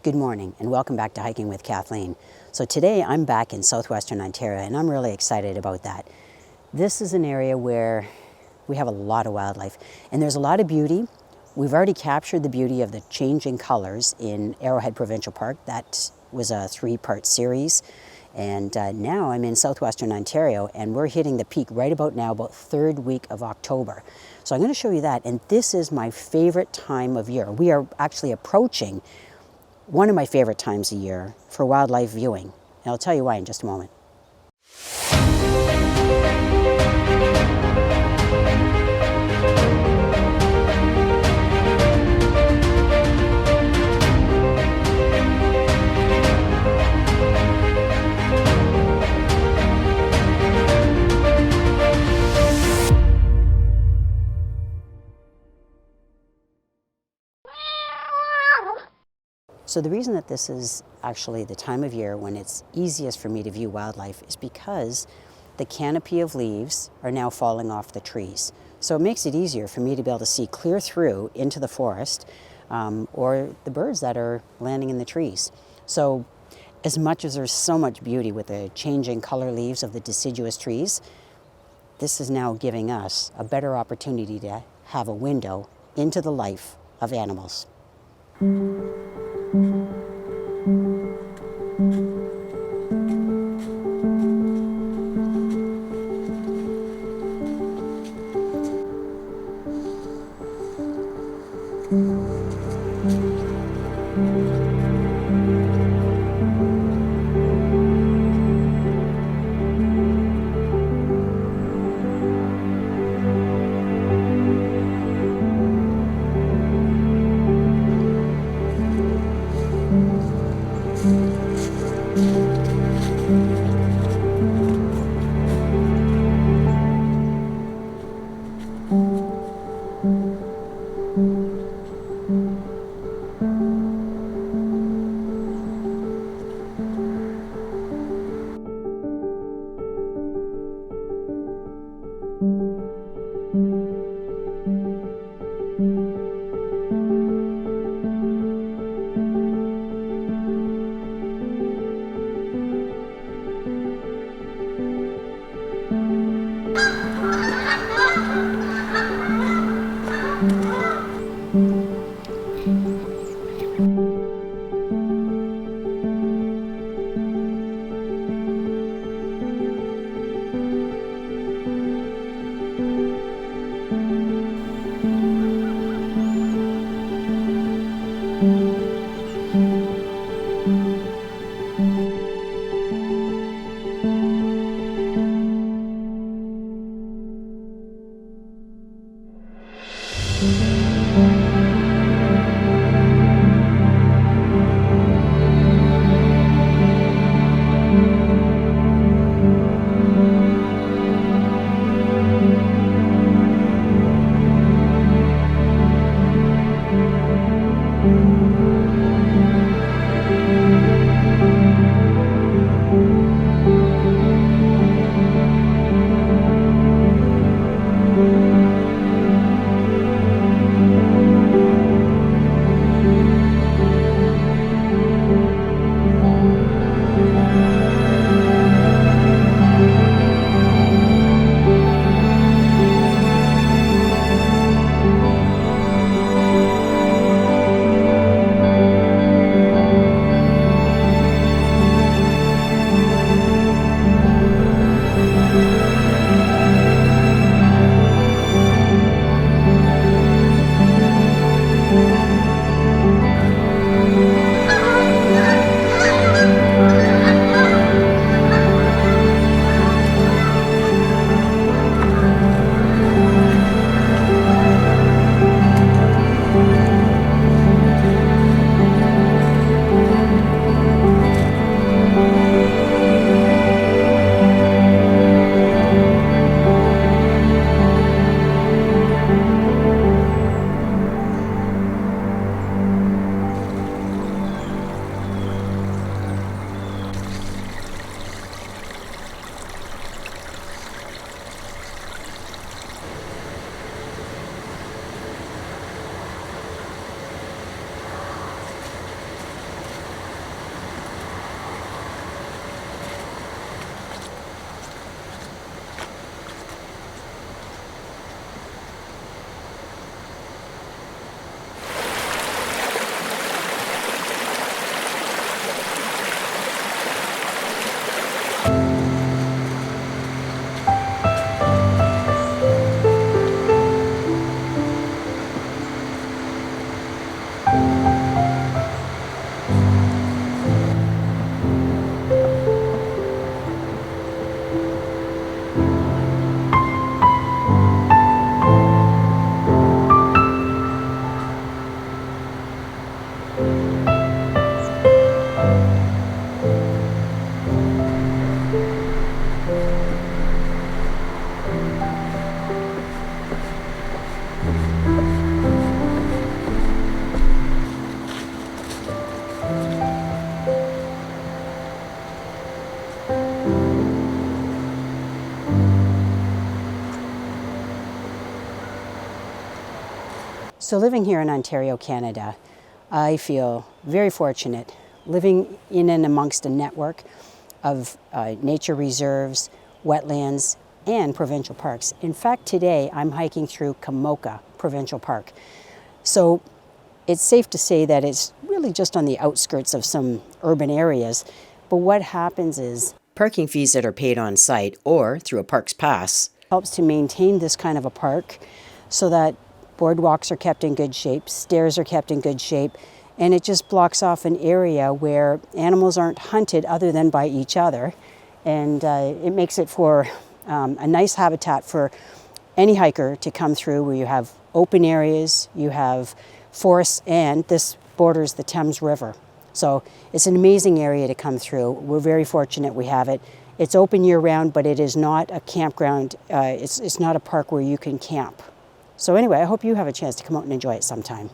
Good morning and welcome back to Hiking with Kathleen. So today I'm back in Southwestern Ontario and I'm really excited about that. This is an area where we have a lot of wildlife and there's a lot of beauty. We've already captured the beauty of the changing colors in Arrowhead Provincial Park. That was a 3-part series. And now I'm in Southwestern Ontario and we're hitting the peak right about now, about 3rd week of October. So I'm going to show you that, and this is my favorite time of year. We are actually approaching one of my favorite times of year for wildlife viewing. And I'll tell you why in just a moment. So the reason that this is actually the time of year when it's easiest for me to view wildlife is because the canopy of leaves are now falling off the trees. So it makes it easier for me to be able to see clear through into the forest or the birds that are landing in the trees. So as much as there's so much beauty with the changing color leaves of the deciduous trees, this is now giving us a better opportunity to have a window into the life of animals. So living here in Ontario, Canada, I feel very fortunate living in and amongst a network of nature reserves, wetlands, and provincial parks. In fact, today I'm hiking through Komoka Provincial Park. So it's safe to say that it's really just on the outskirts of some urban areas. But what happens is parking fees that are paid on site or through a park's pass helps to maintain this kind of a park so that boardwalks are kept in good shape, stairs are kept in good shape, and it just blocks off an area where animals aren't hunted other than by each other. And it makes it for a nice habitat for any hiker to come through, where you have open areas, you have forests, and this borders the Thames River. So it's an amazing area to come through. We're very fortunate we have it. It's open year-round, but it is not a campground. It's not a park where you can camp. So anyway, I hope you have a chance to come out and enjoy it sometime.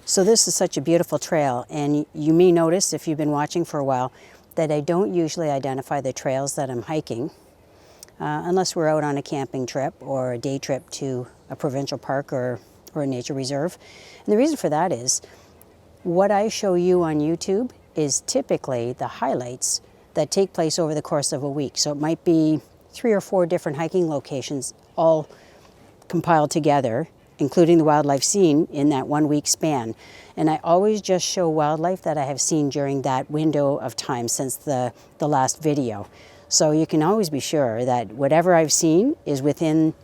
So this is such a beautiful trail, and you may notice if you've been watching for a while that I don't usually identify the trails that I'm hiking unless we're out on a camping trip or a day trip to a provincial park or a nature reserve. And the reason for that is what I show you on YouTube is typically the highlights that take place over the course of a week. So it might be 3 or 4 different hiking locations all compiled together, including the wildlife seen in that 1 week span. And I always just show wildlife that I have seen during that window of time since the last video. So you can always be sure that whatever I've seen is within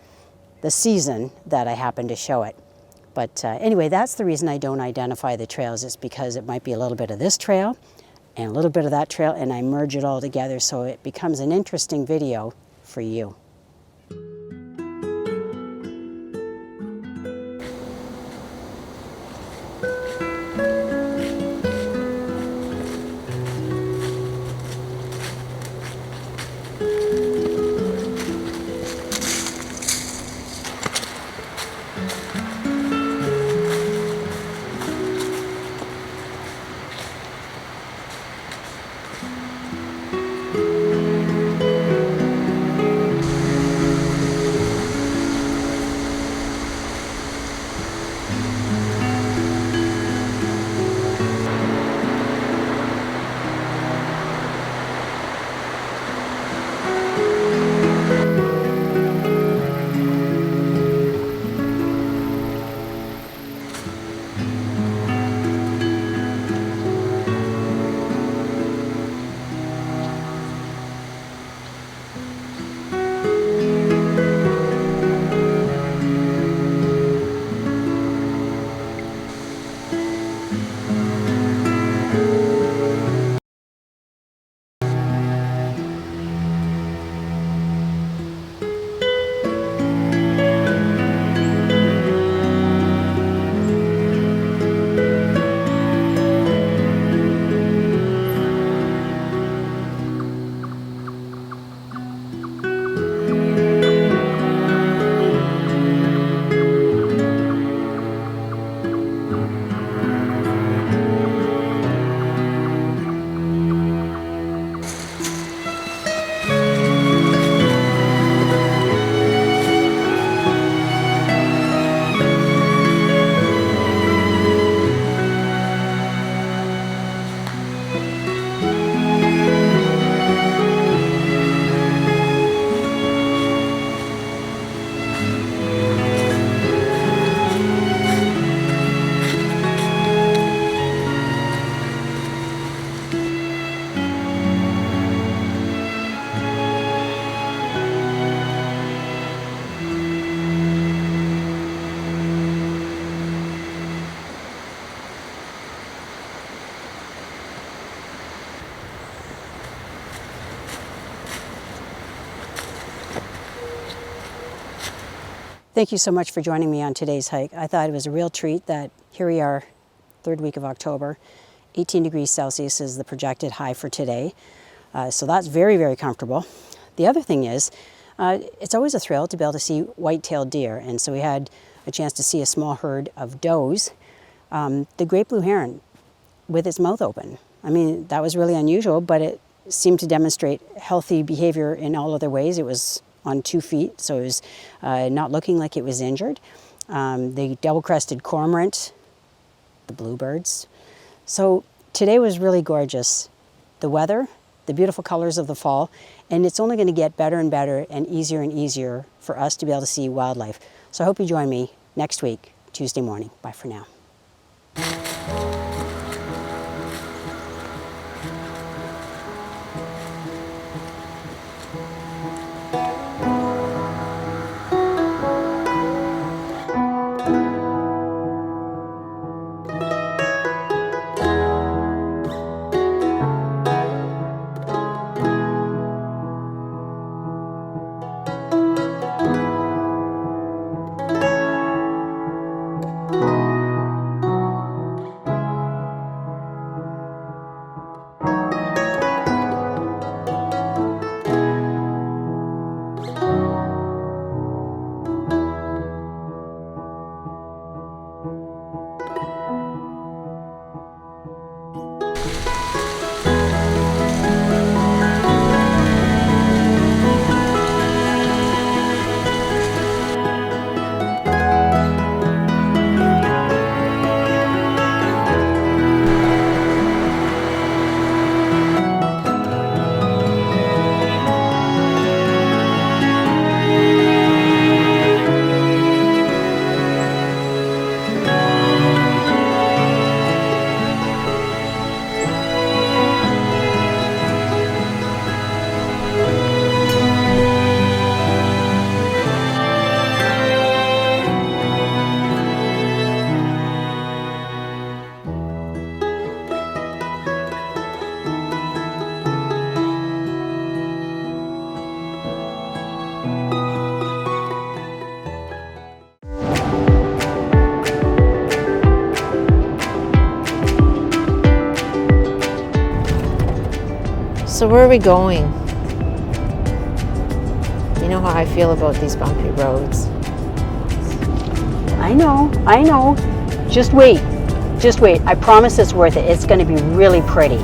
the season that I happen to show it. But anyway, that's the reason I don't identify the trails. It's because it might be a little bit of this trail and a little bit of that trail, and I merge it all together so it becomes an interesting video for you. Thank you so much for joining me on today's hike. I thought it was a real treat that here we are, third week of October. 18 degrees Celsius is the projected high for today. So that's very, very comfortable. The other thing is, it's always a thrill to be able to see white-tailed deer. And so we had a chance to see a small herd of does. The Great Blue Heron with its mouth open. I mean, that was really unusual, but it seemed to demonstrate healthy behavior in all other ways. It was on 2 feet, so it was not looking like it was injured. The double-crested cormorant, the bluebirds. So today was really gorgeous. The weather, the beautiful colors of the fall, and it's only going to get better and better and easier for us to be able to see wildlife. So I hope you join me next week, Tuesday morning. Bye for now. So where are we going? You know how I feel about these bumpy roads. I know. Just wait. I promise it's worth it. It's going to be really pretty.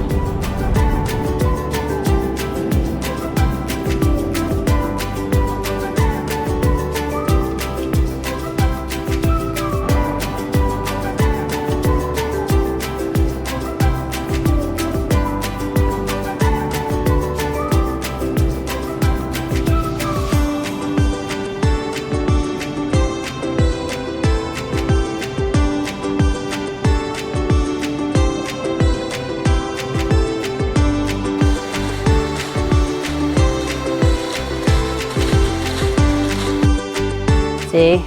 See,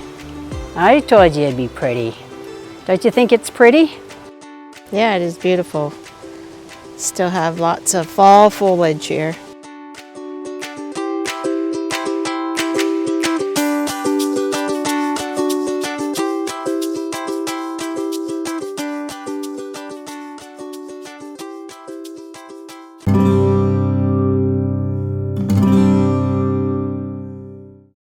I told you it'd be pretty. Don't you think it's pretty? Yeah, it is beautiful. Still have lots of fall foliage here.